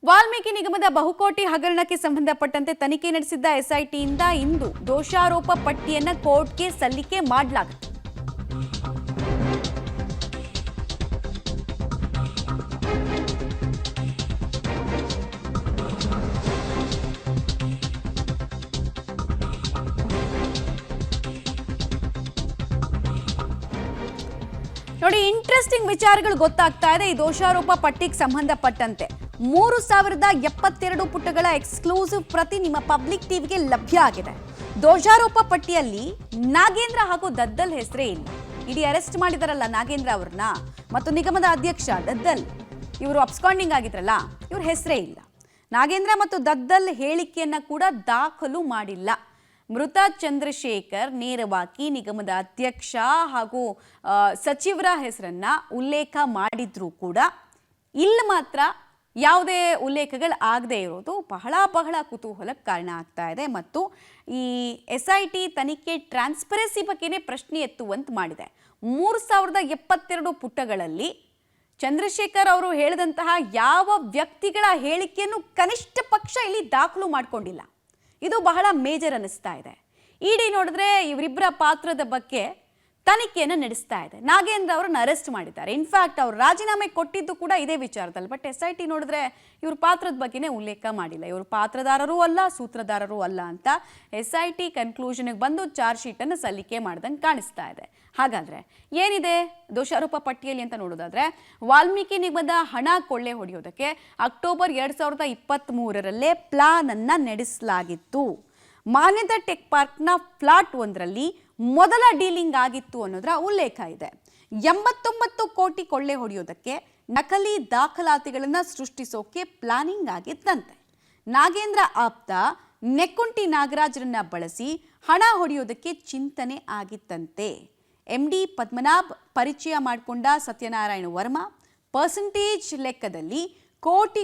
ವಾಲ್ಮೀಕಿ ನಿಗಮದ ಬಹುಕೋಟಿ ಹಗರಣಕ್ಕೆ ಸಂಬಂಧಪಟ್ಟಂತೆ ತನಿಖೆ ನಡೆಸಿದ್ದ ಎಸ್ಐಟಿಯಿಂದ ಇಂದು ದೋಷಾರೋಪ ಪಟ್ಟಿಯನ್ನು ಕೋರ್ಟ್ಗೆ ಸಲ್ಲಿಕೆ ಮಾಡಲಾಗಿದೆ. ನೋಡಿ, ಇಂಟ್ರೆಸ್ಟಿಂಗ್ ವಿಚಾರಗಳು ಗೊತ್ತಾಗ್ತಾ ಇದೆ. ಈ ದೋಷಾರೋಪ ಪಟ್ಟಿಗೆ ಸಂಬಂಧಪಟ್ಟಂತೆ 3072 ಪುಟಗಳ ಎಕ್ಸ್ಕ್ಲೂಸಿವ್ ಪ್ರತಿ ನಿಮ್ಮ ಪಬ್ಲಿಕ್ ಟಿವಿಗೆ ಲಭ್ಯ ಆಗಿದೆ. ದೋಷಾರೋಪ ಪಟ್ಟಿಯಲ್ಲಿ ನಾಗೇಂದ್ರ ಹಾಗೂ ದದ್ದಲ್ ಹೆಸರೇ ಇಲ್ಲ. ಇಡೀ ಅರೆಸ್ಟ್ ಮಾಡಿದಾರಲ್ಲ ನಾಗೇಂದ್ರ ಅವ್ರನ್ನ ಮತ್ತು ನಿಗಮದ ಅಧ್ಯಕ್ಷ ದದ್ದಲ್, ಇವರು ಅಬ್ಸ್ಕಾಂಡಿಂಗ್ ಆಗಿದ್ರಲ್ಲ, ಇವ್ರ ಹೆಸರೇ ಇಲ್ಲ. ನಾಗೇಂದ್ರ ಮತ್ತು ದದ್ದಲ್ ಹೇಳಿಕೆಯನ್ನ ಕೂಡ ದಾಖಲು ಮಾಡಿಲ್ಲ. ಮೃತ ಚಂದ್ರಶೇಖರ್ ನೇರವಾಗಿ ನಿಗಮದ ಅಧ್ಯಕ್ಷ ಹಾಗೂ ಸಚಿವರ ಹೆಸರನ್ನ ಉಲ್ಲೇಖ ಮಾಡಿದ್ರೂ ಕೂಡ ಇಲ್ಲಿ ಮಾತ್ರ ಯಾವುದೇ ಉಲ್ಲೇಖಗಳು ಆಗದೆ ಇರೋದು ಬಹಳ ಕುತೂಹಲಕ್ಕೆ ಕಾರಣ ಆಗ್ತಾ ಇದೆ ಮತ್ತು ಈ SIT ತನಿಖೆ ಟ್ರಾನ್ಸ್ಪರೆನ್ಸಿ ಬಗ್ಗೆನೇ ಪ್ರಶ್ನೆ ಎತ್ತುವಂತೆ ಮಾಡಿದೆ. 3072 ಪುಟಗಳಲ್ಲಿ ಚಂದ್ರಶೇಖರ್ ಅವರು ಹೇಳಿದಂತಹ ಯಾವ ವ್ಯಕ್ತಿಗಳ ಹೇಳಿಕೆಯನ್ನು ಕನಿಷ್ಠ ಪಕ್ಷ ಇಲ್ಲಿ ದಾಖಲು ಮಾಡಿಕೊಂಡಿಲ್ಲ. ಇದು ಬಹಳ ಮೇಜರ್ ಅನ್ನಿಸ್ತಾ ಇದೆ. ಇಡಿ ನೋಡಿದ್ರೆ ಇವರಿಬ್ಬರ ಪಾತ್ರದ ಬಗ್ಗೆ ತನಿಖೆಯನ್ನು ನಡೆಸ್ತಾ ಇದೆ. ನಾಗೇಂದ್ರ ಅವರನ್ನು ಅರೆಸ್ಟ್ ಮಾಡಿದ್ದಾರೆ. ಇನ್ಫ್ಯಾಕ್ಟ್ ಅವರು ರಾಜೀನಾಮೆ ಕೊಟ್ಟಿದ್ದು ಕೂಡ ಇದೇ ವಿಚಾರದಲ್ಲಿ. ಬಟ್ SIT ನೋಡಿದ್ರೆ ಇವ್ರ ಪಾತ್ರದ ಬಗ್ಗೆನೇ ಉಲ್ಲೇಖ ಮಾಡಿಲ್ಲ. ಇವರು ಪಾತ್ರದಾರರೂ ಅಲ್ಲ, ಸೂತ್ರಧಾರರೂ ಅಲ್ಲ ಅಂತ SIT ಕನ್ಕ್ಲೂಷನ್ಗೆ ಬಂದು ಚಾರ್ಜ್ ಶೀಟನ್ನು ಸಲ್ಲಿಕೆ ಮಾಡ್ದಂಗೆ ಕಾಣಿಸ್ತಾ ಇದೆ. ಹಾಗಾದ್ರೆ ಏನಿದೆ ದೋಷಾರೋಪ ಪಟ್ಟಿಯಲ್ಲಿ ಅಂತ ನೋಡೋದಾದ್ರೆ, ವಾಲ್ಮೀಕಿ ನಿಗಮದ ಹಣ ಕೊಳ್ಳೆ ಹೊಡೆಯೋದಕ್ಕೆ ಅಕ್ಟೋಬರ್ 2023ರಲ್ಲೇ ಪ್ಲಾನ್ ಅನ್ನ ನಡೆಸಲಾಗಿತ್ತು. ಮಾನ್ಯತಾ ಟೆಕ್ ಪಾರ್ಕ್ನ ಫ್ಲಾಟ್ ಒಂದರಲ್ಲಿ ಮೊದಲ ಡೀಲಿಂಗ್ ಆಗಿತ್ತು ಅನ್ನೋದರ ಉಲ್ಲೇಖ ಇದೆ. 89 ಕೋಟಿ ಕೊಳ್ಳೆ ಹೊಡೆಯೋದಕ್ಕೆ ನಕಲಿ ದಾಖಲಾತಿಗಳನ್ನು ಸೃಷ್ಟಿಸೋಕೆ ಪ್ಲಾನಿಂಗ್ ಆಗಿತ್ತಂತೆ. ನಾಗೇಂದ್ರ ಆಪ್ತ ನೆಕ್ಕುಂಟಿ ನಾಗರಾಜರನ್ನ ಬಳಸಿ ಹಣ ಹೊಡೆಯೋದಕ್ಕೆ ಚಿಂತನೆ ಆಗಿತ್ತಂತೆ. MD ಪದ್ಮನಾಭ್ ಪರಿಚಯ ಮಾಡಿಕೊಂಡ ಸತ್ಯನಾರಾಯಣ ವರ್ಮ ಪರ್ಸೆಂಟೇಜ್ ಲೆಕ್ಕದಲ್ಲಿ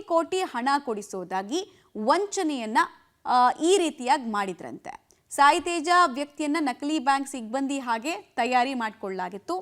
ಕೋಟಿ ಹಣ ಕೊಡಿಸೋದಾಗಿ ವಂಚನೆಯನ್ನ ಈ ರೀತಿಯಾಗಿ ಮಾಡಿದ್ರಂತೆ. ಸಾಯಿ ತೇಜ ವ್ಯಕ್ತಿಯನ್ನ ನಕಲಿ ಬ್ಯಾಂಕ್ ಸಿಬ್ಬಂದಿ ಹಾಗೆ ತಯಾರಿ ಮಾಡಿಕೊಳ್ಳಲಾಗಿತ್ತು.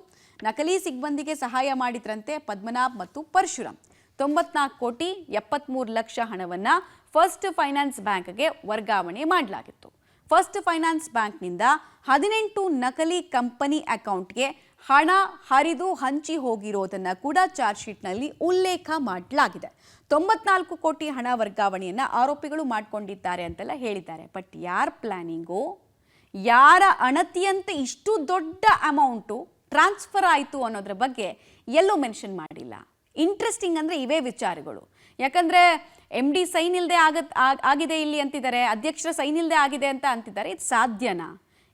ನಕಲಿ ಸಿಬ್ಬಂದಿಗೆ ಸಹಾಯ ಮಾಡಿದ್ರಂತೆ ಪದ್ಮನಾಭ್ ಮತ್ತು ಪರಶುರಾಮ್. 94 ಕೋಟಿ 73 ಲಕ್ಷ ಹಣವನ್ನ ಫಸ್ಟ್ ಫೈನಾನ್ಸ್ ಬ್ಯಾಂಕ್ಗೆ ವರ್ಗಾವಣೆ ಮಾಡಲಾಗಿತ್ತು. ಫಸ್ಟ್ ಫೈನಾನ್ಸ್ ಬ್ಯಾಂಕ್ನಿಂದ 18 ನಕಲಿ ಕಂಪನಿ ಅಕೌಂಟ್ಗೆ ಹಣ ಹರಿದು ಹಂಚಿ ಹೋಗಿರೋದನ್ನ ಕೂಡ ಚಾರ್ಜ್ ಶೀಟ್ನಲ್ಲಿ ಉಲ್ಲೇಖ ಮಾಡಲಾಗಿದೆ. 94 ಕೋಟಿ ಹಣ ವರ್ಗಾವಣೆಯನ್ನ ಆರೋಪಿಗಳು ಮಾಡಿಕೊಂಡಿದ್ದಾರೆ ಅಂತೆಲ್ಲ ಹೇಳಿದ್ದಾರೆ. ಬಟ್ ಯಾರ ಪ್ಲಾನಿಂಗು, ಯಾರ ಅಣತಿಯಂತೆ ಇಷ್ಟು ದೊಡ್ಡ ಅಮೌಂಟು ಟ್ರಾನ್ಸ್ಫರ್ ಆಯಿತು ಅನ್ನೋದ್ರ ಬಗ್ಗೆ ಎಲ್ಲೂ ಮೆನ್ಷನ್ ಮಾಡಿಲ್ಲ. ಇಂಟ್ರೆಸ್ಟಿಂಗ್ ಅಂದರೆ ಇವೇ ವಿಚಾರಗಳು. ಯಾಕಂದರೆ MD ಸೈನ್ ಇಲ್ಲದೆ ಆಗಿದೆ ಇಲ್ಲಿ ಅಂತಿದ್ದಾರೆ, ಅಧ್ಯಕ್ಷರ ಸೈನ್ ಇಲ್ಲದೆ ಆಗಿದೆ ಅಂತ ಅಂತಿದ್ದಾರೆ. ಇದು ಸಾಧ್ಯನಾ?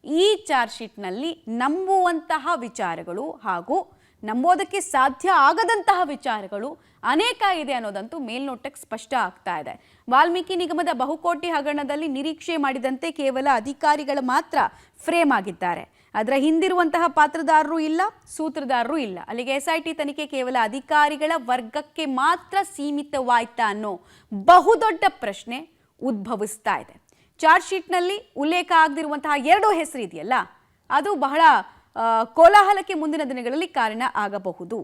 ಈ ಚಾರ್ಜ್ ಶೀಟ್ನಲ್ಲಿ ನಂಬುವಂತಹ ವಿಚಾರಗಳು ಹಾಗೂ ನಂಬೋದಕ್ಕೆ ಸಾಧ್ಯ ಆಗದಂತಹ ವಿಚಾರಗಳು ಅನೇಕ ಇದೆ ಅನ್ನೋದಂತೂ ಮೇಲ್ನೋಟಕ್ಕೆ ಸ್ಪಷ್ಟ ಆಗ್ತಾ ಇದೆ. ವಾಲ್ಮೀಕಿ ನಿಗಮದ ಬಹುಕೋಟಿ ಹಗರಣದಲ್ಲಿ ನಿರೀಕ್ಷೆ ಮಾಡಿದಂತೆ ಕೇವಲ ಅಧಿಕಾರಿಗಳು ಮಾತ್ರ ಫ್ರೇಮ್ ಆಗಿದ್ದಾರೆ. ಅದರ ಹಿಂದಿರುವಂತಹ ಪಾತ್ರದಾರರು ಇಲ್ಲ, ಸೂತ್ರಧಾರರು ಇಲ್ಲ. ಅಲ್ಲಿಗೆ SIT ತನಿಖೆ ಕೇವಲ ಅಧಿಕಾರಿಗಳ ವರ್ಗಕ್ಕೆ ಮಾತ್ರ ಸೀಮಿತವಾಯ್ತಾ ಅನ್ನೋ ಬಹುದೊಡ್ಡ ಪ್ರಶ್ನೆ ಉದ್ಭವಿಸ್ತಾ ಇದೆ. ಚಾರ್ಜ್ ಶೀಟ್ನಲ್ಲಿ ಉಲ್ಲೇಖ ಆಗದಿರುವಂತಹ 2 ಹೆಸರು ಇದೆಯಲ್ಲ, ಅದು ಬಹಳ ಕೋಲಾಹಲಕ್ಕೆ ಮುಂದಿನ ದಿನಗಳಲ್ಲಿ ಕಾರಣ ಆಗಬಹುದು.